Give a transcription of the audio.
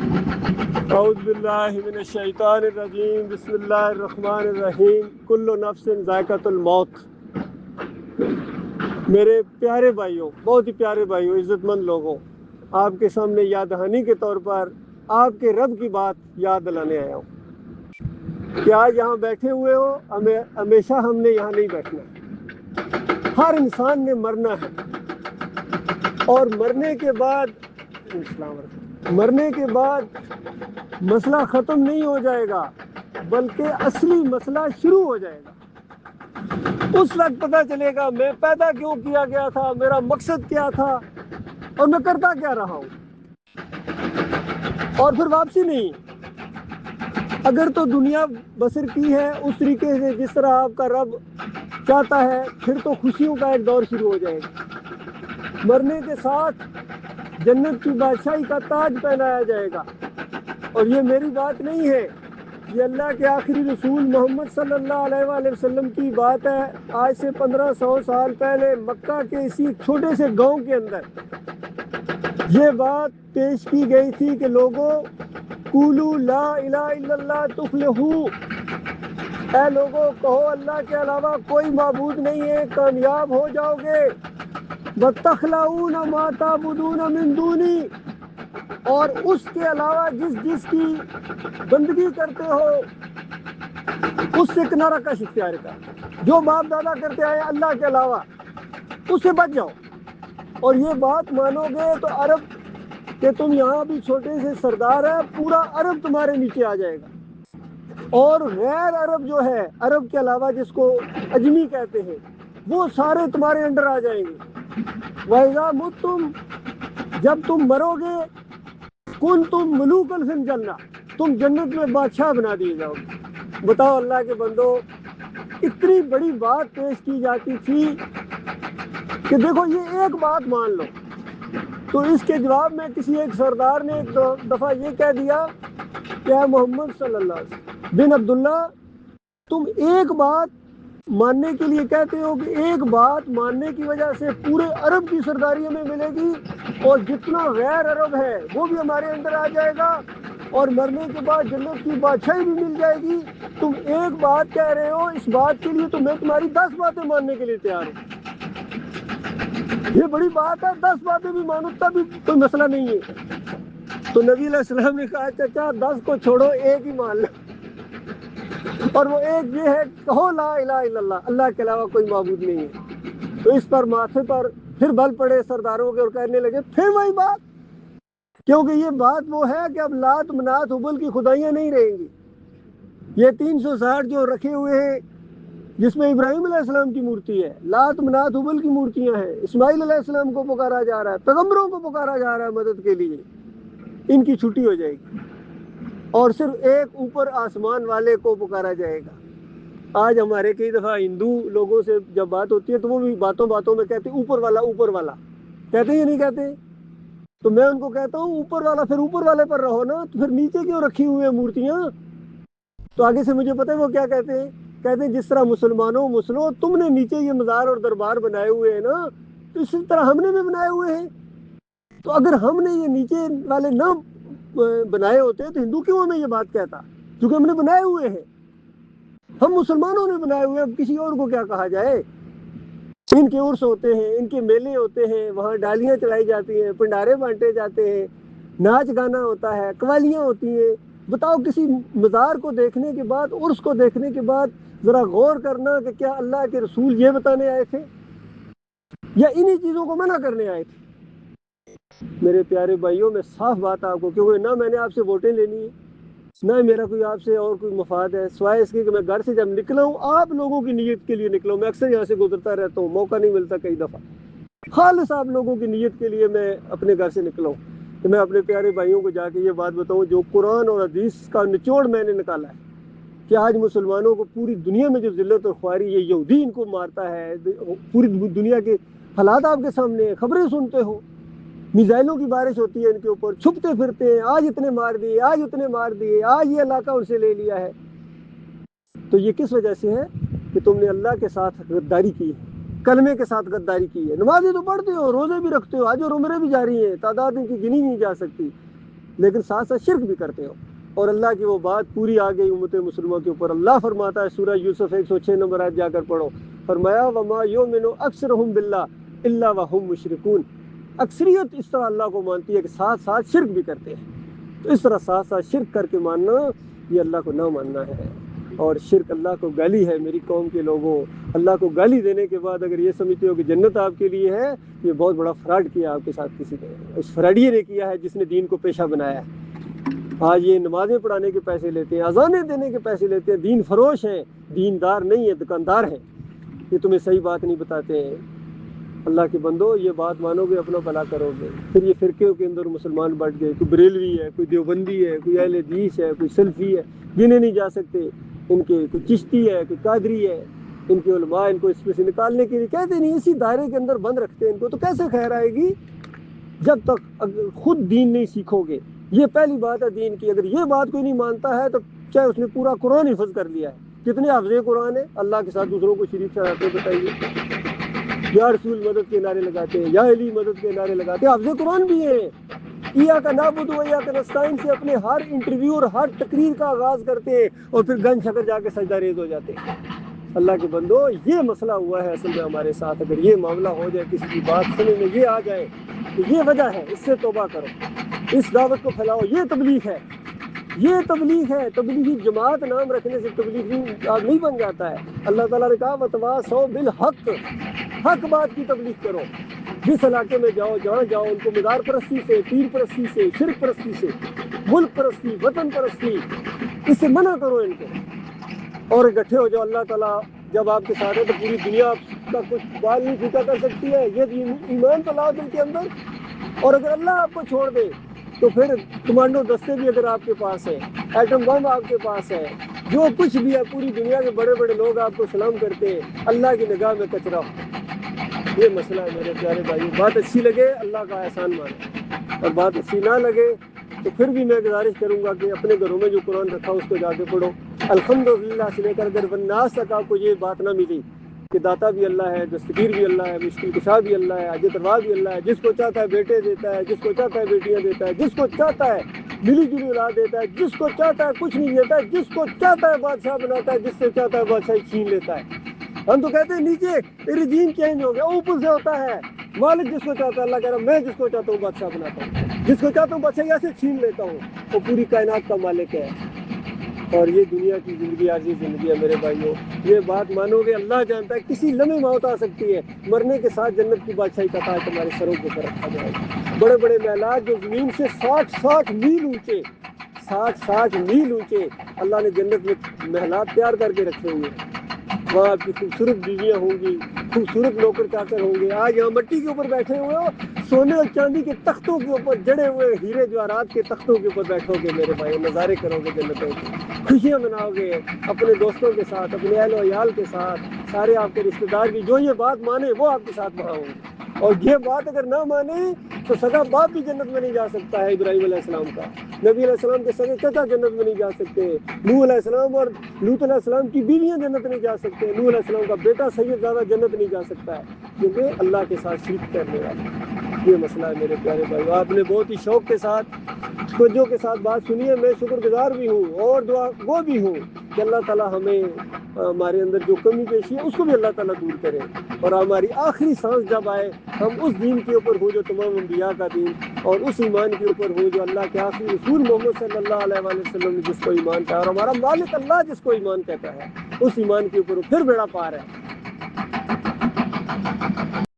اعوذ باللہ من الشیطان الرجیم، بسم اللہ الرحمن الرحیم، کل نفس ذائقۃ الموت۔ میرے پیارے بھائیوں، بہت ہی پیارے بھائیوں، عزت مند لوگوں، آپ کے سامنے یاد دہانی کے طور پر آپ کے رب کی بات یاد دلانے آیا ہوں کہ آج یہاں بیٹھے ہوئے ہو، ہمیشہ ہم نے یہاں نہیں بیٹھنا۔ ہر انسان نے مرنا ہے، اور مرنے کے بعد مسئلہ ختم نہیں ہو جائے گا، بلکہ اصلی مسئلہ شروع ہو جائے گا۔ اس وقت پتہ چلے گا میں پیدا کیوں کیا گیا تھا، میرا مقصد کیا تھا، اور میں کرتا کیا رہا ہوں۔ اور پھر واپسی نہیں۔ اگر تو دنیا بسر کی ہے اس طریقے سے جس طرح آپ کا رب چاہتا ہے، پھر تو خوشیوں کا ایک دور شروع ہو جائے گا۔ مرنے کے ساتھ جنت کی بادشاہی کا تاج پہنایا جائے گا۔ اور یہ میری بات نہیں ہے، یہ اللہ کے آخری رسول محمد صلی اللہ علیہ وآلہ وسلم کی بات ہے۔ آج سے 1500 سال پہلے مکہ کے اسی چھوٹے سے گاؤں کے اندر یہ بات پیش کی گئی تھی کہ لوگوں، قولوا لا الہ الا اللہ تفلحوا، اے لوگوں کہو اللہ کے علاوہ کوئی معبود نہیں ہے، کامیاب ہو جاؤ گے۔ وَتَخْلَعُونَ مَا تَعْبُدُونَ مِن دُونِي، اور اس کے علاوہ جس کی بندگی کرتے ہو اس سے کنارہ کش اختیار کر۔ جو باپ دادا کرتے آئے اللہ کے علاوہ، اس سے بچ جاؤ۔ اور یہ بات مانو گے تو عرب کہ تم یہاں بھی چھوٹے سے سردار ہے، پورا عرب تمہارے نیچے آ جائے گا۔ اور غیر عرب جو ہے، عرب کے علاوہ جس کو اجمی کہتے ہیں، وہ سارے تمہارے انڈر آ جائیں گے۔ وَإِذَا مُتُّمْ، جب تم مرو گے، كُنتُم مُلُوكًا فِي الْجَنَّةِ، تم جنت میں بادشاہ بنا دیے جاؤ گے۔ بتاؤ اللہ کے بندو، اتنی بڑی بات پیش کی جاتی تھی کہ دیکھو یہ ایک بات مان لو، تو اس کے جواب میں کسی ایک سردار نے ایک دفعہ یہ کہہ دیا کہ اے محمد صلی اللہ علیہ وسلم بن عبداللہ، تم ایک بات ماننے کے لیے کہتے ہو کہ ایک بات ماننے کی وجہ سے پورے عرب کی سرداری ہمیں ملے گی، اور جتنا غیر عرب ہے وہ بھی ہمارے اندر آ جائے گا، اور مرنے کے بعد جنت کی بادشاہی بھی مل جائے گی۔ تم ایک بات کہہ رہے ہو، اس بات کے لیے تو میں تمہاری 10 باتیں ماننے کے لیے تیار ہوں۔ یہ بڑی بات ہے، 10 باتیں بھی مانو تب بھی کوئی مسئلہ نہیں ہے۔ تو نبی علیہ السلام نے کہا چچا 10 کو چھوڑو، ایک ہی مان لو، اور وہ ایک یہ ہے، کہو لا الہ الا اللہ، اللہ کے علاوہ کوئی معبود نہیں ہے۔ تو اس پر ماتھے پر پھر بل پڑے سرداروں کے اور کہنے لگے پھر وہی بات، کیونکہ یہ بات وہ ہے کہ اب لات منات حبل کی خدائیاں نہیں رہیں گی۔ یہ 360 جو رکھے ہوئے ہیں، جس میں ابراہیم علیہ السلام کی مورتی ہے، لات منات حبل کی مورتیاں ہیں، اسماعیل علیہ السلام کو پکارا جا رہا ہے، پیغمبروں کو پکارا جا رہا ہے مدد کے لیے، ان کی چھٹی ہو جائے گی، اور صرف ایک اوپر آسمان والے کو پکارا جائے گا۔ آج ہمارے کئی دفعہ ہندو لوگوں سے جب بات ہوتی ہے تو وہ بھی باتوں باتوں میں کہتے ہیں اوپر والا، اوپر والا کہتے ہیں یا نہیں کہتے؟ تو میں ان کو کہتا ہوں اوپر والا، پھر اوپر والے پر رہو نا، تو پھر نیچے کیوں رکھی ہوئی ہیں مورتیاں؟ تو آگے سے مجھے پتہ ہے وہ کیا کہتے ہیں جس طرح مسلمانوں تم نے نیچے یہ مزار اور دربار بنائے ہوئے ہیں نا، تو اسی طرح ہم نے بھی بنائے ہوئے ہیں۔ تو اگر ہم نے یہ نیچے والے نہ بنائے ہوتے تو ہندو کیوں ہمیں یہ بات کہتا؟ کیونکہ ہم نے بنائے ہوئے ہیں، ہم مسلمانوں نے بنائے ہوئے، اب کسی اور کو کیا کہا جائے؟ ان کے عرس ہوتے ہیں، ان کے میلے ہوتے ہیں، وہاں ڈالیاں چڑھائی جاتی ہیں، پنڈارے بانٹے جاتے ہیں، ناچ گانا ہوتا ہے، قوالیاں ہوتی ہیں۔ بتاؤ کسی مزار کو دیکھنے کے بعد، عرس کو دیکھنے کے بعد ذرا غور کرنا کہ کیا اللہ کے رسول یہ بتانے آئے تھے یا انہی چیزوں کو منع کرنے آئے تھے؟ میرے پیارے بھائیوں، میں صاف بات آپ کو، کیونکہ نہ میں نے آپ سے ووٹیں لینی ہے، نہ میرا کوئی آپ سے اور کوئی مفاد ہے، سوائے اس کی کہ میں گھر سے جب نکلا ہوں آپ لوگوں کی نیت کے لیے نکلا ہوں۔ میں اکثر یہاں سے گزرتا رہتا ہوں، موقع نہیں ملتا کئی دفعہ، خالص آپ لوگوں کی نیت کے لیے میں اپنے گھر سے نکلا ہوں کہ میں اپنے پیارے بھائیوں کو جا کے یہ بات بتاؤں جو قرآن اور حدیث کا نچوڑ میں نے نکالا ہے کہ آج مسلمانوں کو پوری دنیا میں جو ذلت اور خواری، یہ یہودی ان کو مارتا ہے، پوری دنیا کے حالات آپ کے سامنے ہیں، خبریں سنتے ہو، میزائلوں کی بارش ہوتی ہے ان کے اوپر، چھپتے پھرتے ہیں، آج اتنے مار دیے، آج اتنے مار دیے، آج یہ علاقہ ان سے لے لیا ہے۔ تو یہ کس وجہ سے ہے کہ تم نے اللہ کے ساتھ غداری کی ہے، کلمے کے ساتھ غداری کی ہے۔ نمازیں تو پڑھتے ہو، روزے بھی رکھتے ہو، حج اور عمرے بھی جاری ہیں، تعداد ان کی گنی نہیں جا سکتی، لیکن ساتھ ساتھ شرک بھی کرتے ہو. اور اللہ کی وہ بات پوری آ گئی امت مسلمہ کے اوپر. اللہ فرماتا ہے سورہ یوسف 106 نمبر آیت جا کر پڑھو, فرمایا وما یؤمن اکثرهم باللہ الا وهم مشرکون. اکثریت اس طرح اللہ کو مانتی ہے کہ ساتھ ساتھ شرک بھی کرتے ہیں. تو اس طرح ساتھ ساتھ شرک کر کے ماننا یہ اللہ کو نہ ماننا ہے. اور شرک اللہ کو گالی ہے میری قوم کے لوگوں. اللہ کو گالی دینے کے بعد اگر یہ سمجھتے ہو کہ جنت آپ کے لیے ہے, یہ بہت بڑا فراڈ کیا آپ کے ساتھ کسی نے. اس فراڈیے نے کیا ہے جس نے دین کو پیشہ بنایا ہے. آج یہ نمازیں پڑھانے کے پیسے لیتے ہیں, اذانیں دینے کے پیسے لیتے ہیں, دین فروش ہیں, دیندار نہیں ہے, دکاندار ہیں. یہ تمہیں صحیح بات نہیں بتاتے ہیں. اللہ کے بندو یہ بات مانو گے اپنا بھلا کرو گے. پھر یہ فرقے کے اندر مسلمان بٹ گئے, کوئی بریلوی ہے, کوئی دیوبندی ہے, کوئی اہل حدیث ہے, کوئی سلفی ہے, گنے نہیں جا سکتے ان کے, کوئی چشتی ہے, کوئی قادری ہے. ان کے علماء ان کو اس میں سے نکالنے کے لیے کہتے نہیں, اسی دائرے کے اندر بند رکھتے ہیں ان کو. تو کیسے خیر آئے گی جب تک خود دین نہیں سیکھو گے. یہ پہلی بات ہے دین کی. اگر یہ بات کوئی نہیں مانتا ہے تو چاہے اس نے پورا قرآن حفظ کر لیا ہے. کتنے حافظ قرآن ہے اللہ کے ساتھ دوسروں کو شریک ٹھہراتے ہیں, بتائیے. یا رسول مدد کے نعرے لگاتے ہیں, یا علی مدد کے نعرے لگاتے ہیں, حافظ قرآن بھی ہیں. ایاک نعبد و ایاک نستعین سے اپنے ہر انٹرویو اور ہر تقریر کا آغاز کرتے ہیں اور پھر گن چھکر جا کے سجدہ ریز ہو جاتے ہیں. اللہ کے بندو یہ مسئلہ ہوا ہے اصل میں ہمارے ساتھ. اگر یہ معاملہ ہو جائے, کسی کی بات سننے میں یہ آ جائے تو یہ وجہ ہے, اس سے توبہ کرو, اس دعوت کو پھیلاؤ. یہ تبلیغ ہے, یہ تبلیغ ہے. تبلیغی جماعت نام رکھنے سے تبلیغی نہیں بن جاتا ہے. اللہ تعالیٰ نے کہا وتواصوا بالحق, حق بات کی تبلیغ کرو. جس علاقے میں جاؤ, جہاں جاؤ, ان کو مزار پرستی سے, پیر پرستی سے, شرک پرستی سے, ملک پرستی, وطن پرستی, اس سے منع کرو ان کو اور اکٹھے ہو جاؤ. اللہ تعالیٰ جب آپ کے ساتھ ہے تو پوری دنیا کا کچھ بال نہیں پھیکا کر سکتی ہے. یہ ایمان تو لاؤ دل کے اندر. اور اگر اللہ آپ کو چھوڑ دے تو پھر کمانڈو دستے بھی اگر آپ کے پاس ہے, ایٹم بم آپ کے پاس ہے, جو کچھ بھی ہے, پوری دنیا کے بڑے بڑے لوگ آپ کو سلام کرتے ہیں, اللہ کی نگاہ میں کچرا ہو. یہ مسئلہ ہے میرے پیارے بھائی. بات اچھی لگے اللہ کا احسان مانے, اور بات اچھی نہ لگے تو پھر بھی میں گزارش کروں گا کہ اپنے گھروں میں جو قرآن رکھا اس کو جا کے پڑھو. الحمدللہ سے لے کر اگر والناس تک آپ کو یہ بات نہ ملی کہ داتا بھی اللہ ہے, دستگیر بھی اللہ ہے, مشکل کشا بھی اللہ ہے, حاجت روا بھی اللہ ہے, جس کو چاہتا ہے بیٹے دیتا ہے, جس کو چاہتا ہے بیٹیاں دیتا ہے, جس کو چاہتا ہے ملی جلی اولاد دیتا ہے, جس کو چاہتا ہے کچھ نہیں دیتا ہے, جس کو چاہتا ہے بادشاہ بناتا ہے, جس سے چاہتا ہے بادشاہی چھین لیتا ہے. ہم تو کہتے ہیں نیچے رجیم چینج ہو گیا, اوپر سے ہوتا ہے. مالک جس کو چاہتا ہے, اللہ کہہ رہا ہے میں جس کو چاہتا ہوں بادشاہ بناتا ہوں, جس کو چاہتا ہوں بادشاہ ایسے چھین لیتا ہوں. وہ پوری کائنات کا مالک ہے. اور یہ دنیا کی زندگی عارضی زندگی ہے میرے بھائیوں. یہ بات مانو گے اللہ جانتا ہے کسی لمحے موت آ سکتی ہے. مرنے کے ساتھ جنت کی بادشاہی کا تاج تمہارے سروں کے اوپر رکھا جائے گا. بڑے بڑے محلات جو زمین سے 60 میل اونچے, 60 میل اونچے اللہ نے جنت میں محلات تیار کر کے رکھے ہوئے ہیں. وہاں آپ کی خوبصورت بیویاں ہوں گی, خوبصورت نوکر چاکر ہوں گے. آج یہاں مٹی کے اوپر بیٹھے ہوئے ہو, سونے اور چاندی کے تختوں کے اوپر جڑے ہوئے ہیرے جواہرات کے تختوں کے اوپر بیٹھو گے میرے بھائی, نظارے کرو گے جنتوں کے, خوشیاں مناؤ گے اپنے دوستوں کے ساتھ, اپنے اہل و عیال کے ساتھ, سارے آپ کے رشتہ دار بھی جو یہ بات مانے وہ آپ کے ساتھ وہاں ہوں گے. اور یہ بات اگر نہ مانے تو سگا باپ بھی جنت میں نہیں جا سکتا ہے. ابراہیم علیہ السلام کا, نبی علیہ السلام کے سگے چچا جنت میں نہیں جا سکتے. نوح علیہ السلام اور لوط علیہ السلام کی بیویاں جنت نہیں جا سکتے. نوح علیہ السلام کا بیٹا سید زیادہ جنت نہیں جا سکتا ہے کیونکہ اللہ کے ساتھ شرک کرنے والا. یہ مسئلہ ہے میرے پیارے بھائی. آپ نے بہت ہی شوق کے ساتھ, توجہ کے ساتھ بات سنی ہے. میں شکر گزار بھی ہوں اور دعا وہ بھی ہوں کہ اللہ تعالیٰ ہمیں ہمارے اندر جو کمی پیشی ہے اس کو بھی اللہ تعالیٰ دور کرے, اور ہماری آخری سانس جب آئے ہم اس دین کے اوپر ہو جو تمام انبیاء کا دین, اور اس ایمان کے اوپر ہو جو اللہ کے آخری رسول محمد صلی اللہ علیہ وآلہ وسلم نے جس کو ایمان کہا, اور ہمارا مالک اللہ جس کو ایمان کہتا ہے, اس ایمان کے اوپر پھر بیڑا پار ہے.